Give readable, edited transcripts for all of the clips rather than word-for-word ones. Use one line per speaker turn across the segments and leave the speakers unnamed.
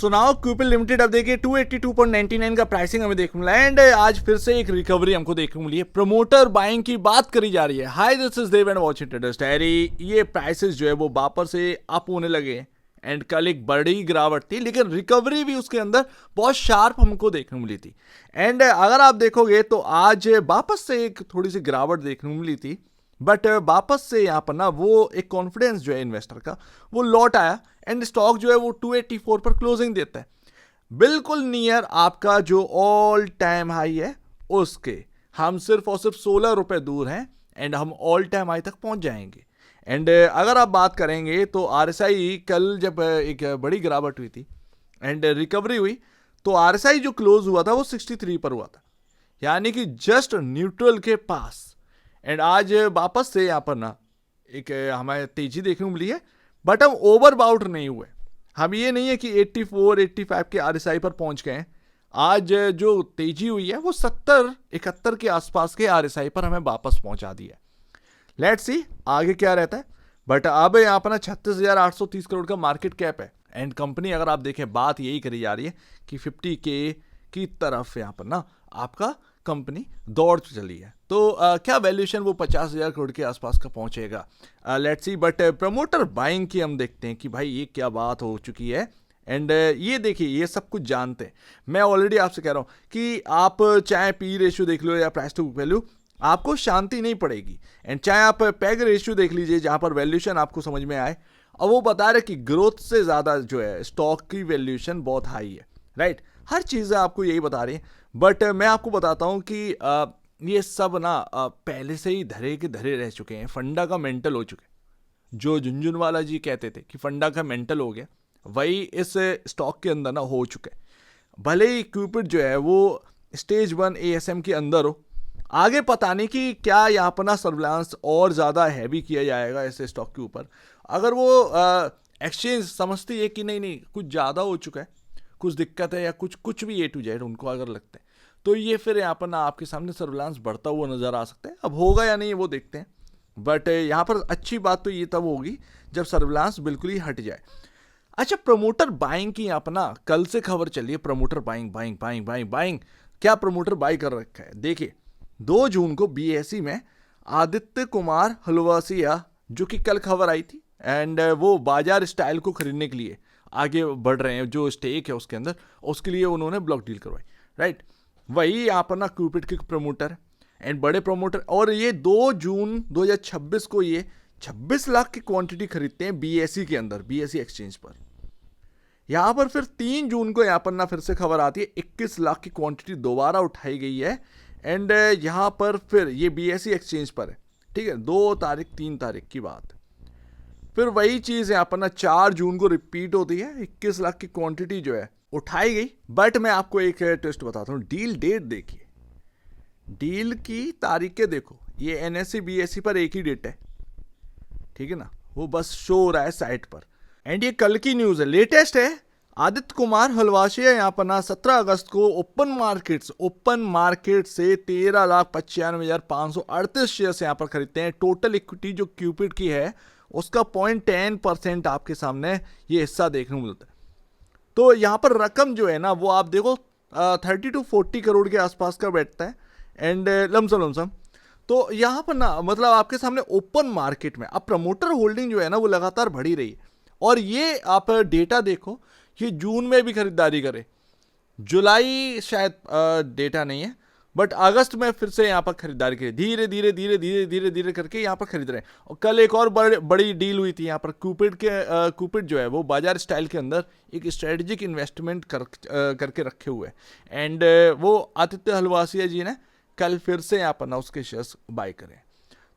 सुनाओ क्यूपिल लिमिटेड अब देखिए 282.99 का प्राइसिंग हमें देखने मिला एंड आज फिर से एक रिकवरी हमको देखने मिली है। प्रमोटर बाइंग की बात करी जा रही है। Hi this is Dev and watching traders diary. ये प्राइसेस जो है वो वापस से अप होने लगे एंड कल एक बड़ी गिरावट थी लेकिन रिकवरी भी उसके अंदर बहुत शार्प हमको देखने मिली थी। एंड अगर आप देखोगे तो आज वापस से एक थोड़ी सी गिरावट देखने मिली थी बट वापस से यहाँ पर ना वो एक कॉन्फिडेंस जो है इन्वेस्टर का वो लौट आया एंड स्टॉक जो है वो 284 पर क्लोजिंग देता है, बिल्कुल नियर आपका जो ऑल टाइम हाई है उसके हम सिर्फ और सिर्फ 16 रुपए दूर हैं एंड हम ऑल टाइम हाई तक पहुंच जाएंगे। एंड अगर आप बात करेंगे तो RSI कल जब एक बड़ी गिरावट हुई थी एंड रिकवरी हुई तो RSI जो क्लोज हुआ था वो 63 पर हुआ था, यानी कि जस्ट न्यूट्रल के पास। एंड आज वापस से यहाँ पर ना एक हमें तेजी देखने को मिली है बट हम ओवरबाउट नहीं हुए। हम ये नहीं है कि 84 85 के RSI पर पहुंच गए। आज जो तेजी हुई है वो 70 71 के आसपास के RSI पर हमें वापस पहुंचा दिया। लेट्स सी आगे क्या रहता है। बट अब यहाँ पर ना 36,830 करोड़ का मार्केट कैप है एंड कंपनी अगर आप देखें बात यही करी जा रही है कि 50K की तरफ यहाँ पर ना आपका कंपनी दौड़ चली है। तो क्या वैल्यूएशन वो 50,000 करोड़ के आसपास का पहुंचेगा, let's see. But promoter buying की हम देखते हैं कि भाई ये क्या बात हो चुकी है एंड ये देखिए ये सब कुछ जानते हैं। मैं ऑलरेडी आपसे कह रहा हूँ कि आप चाहे पी रेशियो देख लो या प्राइस टू बुक वैल्यू आपको शांति नहीं पड़ेगी एंड चाहे आप पैग रेशियो देख लीजिए जहाँ पर वैल्यूएशन आपको समझ में आए और वो बता रहे कि ग्रोथ से ज़्यादा जो है स्टॉक की वैल्यूएशन बहुत हाई है, राइट। हर चीज़ें आपको यही बता रही हैं बट मैं आपको बताता हूँ कि ये सब ना पहले से ही धरे के धरे रह चुके हैं, फंडा का मेंटल हो चुके हैं। जो झुनझुनवाला जी कहते थे कि फंडा का मेंटल हो गया वही इस स्टॉक के अंदर ना हो चुका है। भले ही क्यूपिड जो है वो स्टेज 1 ASM के अंदर हो, आगे पता नहीं कि क्या यहाँ पर ना सर्विलांस और ज़्यादा हैवी किया जाएगा ऐसे स्टॉक के ऊपर। अगर वो एक्सचेंज समझती है कि नहीं कुछ ज़्यादा हो चुका है, कुछ दिक्कत है या कुछ भी A to Z उनको अगर लगता है तो ये फिर यहाँ पर ना आपके सामने सर्विलांस बढ़ता हुआ नज़र आ सकता है। अब होगा या नहीं वो देखते हैं बट यहाँ पर अच्छी बात तो ये तब होगी जब सर्विलांस बिल्कुल ही हट जाए। अच्छा, प्रमोटर बाइंग की यहाँ पर ना कल से खबर चली है। Promoter buying buying buying buying buying क्या प्रमोटर बाई कर रखा है। देखिए 2 जून को BSE में आदित्य कुमार हलवासिया जो कि कल खबर आई थी एंड वो बाजार स्टाइल को खरीदने के लिए आगे बढ़ रहे हैं, जो स्टेक है उसके अंदर उसके लिए उन्होंने ब्लॉक डील करवाई, राइट। वही यहाँ पर ना क्यूपिड के प्रमोटर एंड बड़े प्रमोटर और ये 2 जून 2026 को ये 26 लाख की क्वांटिटी खरीदते हैं BSE के अंदर, BSE एक्सचेंज पर। यहाँ पर फिर 3 जून को यहाँ पर ना फिर से खबर आती है 21 लाख की क्वांटिटी दोबारा उठाई गई है एंड यहाँ पर फिर ये BSE एक्सचेंज पर है, ठीक है। 2 तारीख 3 तारीख की बात। फिर वही चीज़ यहाँ पर ना 4 जून को रिपीट होती है, 21 लाख की क्वांटिटी जो है उठाई गई। बट मैं आपको एक ट्विस्ट बताता हूँ, डील डेट देखिए, डील की तारीखें देखो, ये NSE BSE पर एक ही डेट है, ठीक है ना, वो बस शो हो रहा है साइट पर। एंड ये कल की न्यूज़ है, लेटेस्ट है। आदित्य कुमार हलवासिया यहाँ पर ना 17 अगस्त को ओपन मार्केट से 13,95,538 शेयर्स यहाँ पर खरीदते हैं। टोटल इक्विटी जो क्यूपिड की है उसका 0.10% आपके सामने ये हिस्सा देखने को मिलता है। तो यहाँ पर रकम जो है ना वो आप देखो 30 to 40 करोड़ के आसपास का बैठता है एंड लमसम। तो यहाँ पर ना मतलब आपके सामने ओपन मार्केट में अब प्रमोटर होल्डिंग जो है ना वो लगातार बढ़ी रही है। और ये आप डेटा देखो, ये जून में भी खरीदारी करे, जुलाई शायद डेटा नहीं है बट अगस्त में फिर से यहाँ पर खरीदारी करी, धीरे धीरे करके यहाँ पर खरीद रहे हैं। और कल एक और बड़ी डील हुई थी यहाँ पर क्यूपिड जो है वो बाजार स्टाइल के अंदर एक स्ट्रेटेजिक इन्वेस्टमेंट करके रखे हुए हैं एंड वो आदित्य हलवासिया जी ने कल फिर से यहाँ पर ना उसके शेयर्स बाय करें।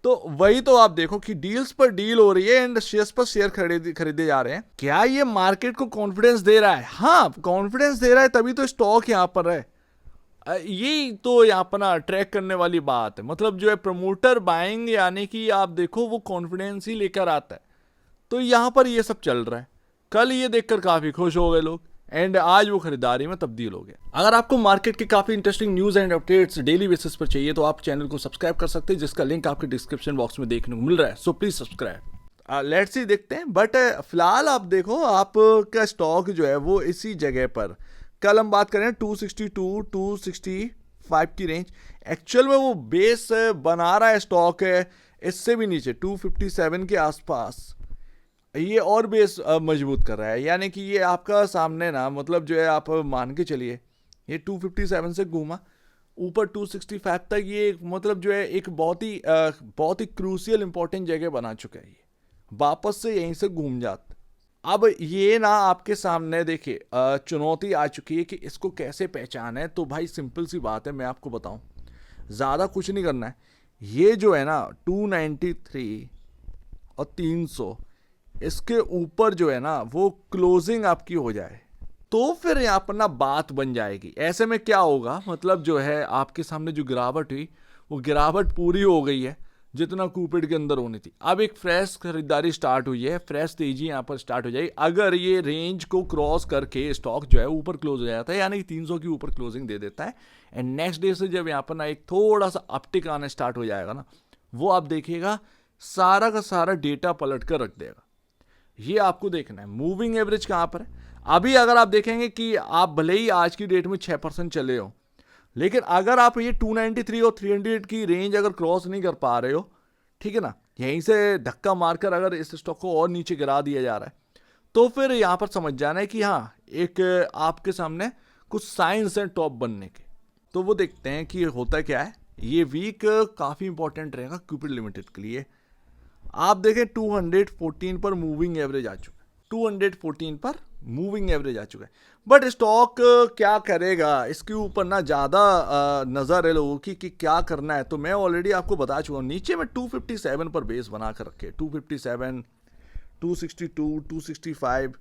तो वही तो आप देखो कि डील्स पर डील हो रही है एंड शेयर्स पर शेयर खरीदे जा रहे हैं। क्या ये मार्केट को कॉन्फिडेंस दे रहा है? हाँ, कॉन्फिडेंस दे रहा है तभी तो स्टॉक यहाँ पर है। यही तो यहाँ पर ना ट्रैक करने वाली बात है। मतलब जो है प्रमोटर बाइंग यानी कि आप देखो वो कॉन्फिडेंस ही लेकर आता है। तो यहाँ पर ये सब चल रहा है। कल ये देखकर काफ़ी खुश हो गए लोग एंड आज वो खरीदारी में तब्दील हो गया। अगर आपको मार्केट के काफ़ी interesting news and updates daily basis पर चाहिए तो आप चैनल को सब्सक्राइब कर सकते हैं जिसका लिंक आपके डिस्क्रिप्शन बॉक्स में देखने को मिल रहा है। So please subscribe. Let's see देखते हैं। बट फिलहाल आप देखो आपका स्टॉक जो है वो इसी जगह पर, कल हम बात करें 262 265 की रेंज, एक्चुअल में वो बेस बना रहा है स्टॉक है इससे भी नीचे 257 के आसपास, ये और बेस मजबूत कर रहा है। यानी कि ये आपका सामने ना मतलब जो है आप मान के चलिए ये 257 से घूमा ऊपर 265 तक, ये मतलब जो है एक बहुत ही क्रूशियल इंपॉर्टेंट जगह बना चुका है। ये वापस से यहीं से घूम जाता। अब ये ना आपके सामने देखिए चुनौती आ चुकी है कि इसको कैसे पहचाने। तो भाई सिंपल सी बात है, मैं आपको बताऊं, ज़्यादा कुछ नहीं करना है। ये जो है ना 293 और 300 इसके ऊपर जो है ना वो क्लोजिंग आपकी हो जाए तो फिर यहाँ पर ना बात बन जाएगी। ऐसे में क्या होगा, मतलब जो है आपके सामने जो गिरावट हुई वो गिरावट पूरी हो गई है जितना कूपिड के अंदर होनी थी। अब एक फ्रेश खरीदारी स्टार्ट हुई है, फ्रेश तेजी यहाँ पर स्टार्ट हो जाएगी अगर ये रेंज को क्रॉस करके स्टॉक जो है ऊपर क्लोज हो जाता है, यानी कि 300 की ऊपर क्लोजिंग दे देता है। एंड नेक्स्ट डे से जब यहाँ पर ना एक थोड़ा सा अपटिक आना स्टार्ट हो जाएगा ना, वो आप देखिएगा सारा का सारा डेटा पलट कर रख देगा। ये आपको देखना है मूविंग एवरेज कहाँ पर है। अभी अगर आप देखेंगे कि आप भले ही आज की डेट में 6% चले हो, लेकिन अगर आप ये 293 और 300 की रेंज अगर क्रॉस नहीं कर पा रहे हो, ठीक है ना, यहीं से धक्का मारकर अगर इस स्टॉक को और नीचे गिरा दिया जा रहा है, तो फिर यहाँ पर समझ जाना है कि हाँ एक आपके सामने कुछ साइंस हैं टॉप बनने के। तो वो देखते हैं कि होता क्या है। ये वीक काफ़ी इंपॉर्टेंट रहेगा क्यूपिड लिमिटेड के लिए। आप देखें 214 पर मूविंग एवरेज आ चुका है, 214 पर मूविंग एवरेज आ चुका है। बट स्टॉक क्या करेगा इसके ऊपर ना ज़्यादा नज़र है लोगों की कि क्या करना है। तो मैं ऑलरेडी आपको बता चुका हूँ, नीचे में 257 पर बेस बना कर रखे, 257 262 265,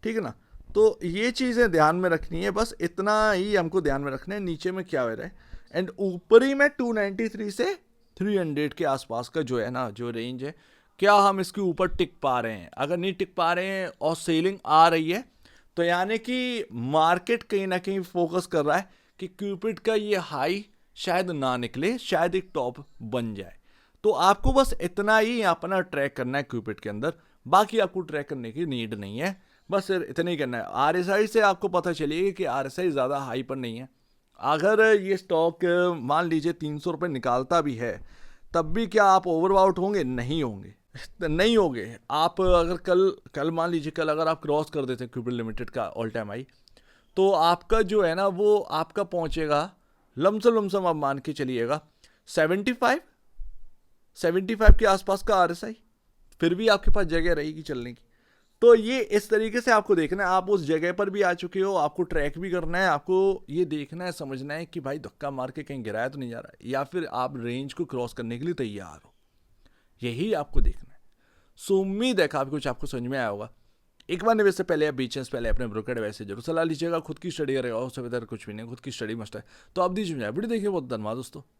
ठीक है ना। तो ये चीज़ें ध्यान में रखनी है, बस इतना ही हमको ध्यान में रखना है नीचे में क्या हो रहा है। एंड ऊपरी में 293 से 300 के आसपास का जो है ना जो रेंज है, क्या हम इसके ऊपर टिक पा रहे हैं। अगर नहीं टिक पा रहे हैं और सेलिंग आ रही है तो यानी कि मार्केट कहीं ना कहीं फोकस कर रहा है कि क्यूपिड का ये हाई शायद ना निकले, शायद एक टॉप बन जाए। तो आपको बस इतना ही अपना ट्रैक करना है क्यूपिड के अंदर, बाकी आपको ट्रैक करने की नीड नहीं है, बस इतना ही करना है। आरएसआई से आपको पता चलेगा कि आरएसआई ज़्यादा हाई पर नहीं है। अगर ये स्टॉक मान लीजिए 300 रुपये निकालता भी है तब भी क्या आप ओवरआउट होंगे? नहीं होंगे, नहीं होंगे। आप अगर कल मान लीजिए कल अगर आप क्रॉस कर देते हैं क्यूपिड लिमिटेड का ऑल टाइम हाई, तो आपका जो है ना वो आपका पहुंचेगा लमसम आप मान के चलिएगा 75 के आसपास का आरएसआई, फिर भी आपके पास जगह रहेगी चलने की। तो ये इस तरीके से आपको देखना है, आप उस जगह पर भी आ चुके हो, आपको ट्रैक भी करना है, आपको ये देखना है समझना है कि भाई धक्का मार के कहीं गिराया तो नहीं जा रहा है, या फिर आप रेंज को क्रॉस करने के लिए तैयार हो, यही आपको देखना है। सो उम्मीद है काफी कुछ आपको समझ में आया होगा। एक बार निवेश से पहले या बीच से पहले अपने ब्रोकर एडवाइस से जरूर सलाह लीजिएगा। खुद की स्टडी करेगा, उससे बेहतर कुछ भी नहीं, खुद की स्टडी मस्ट है। तो आप दीजिए वीडियो देखिए, बहुत धन्यवाद दोस्तों।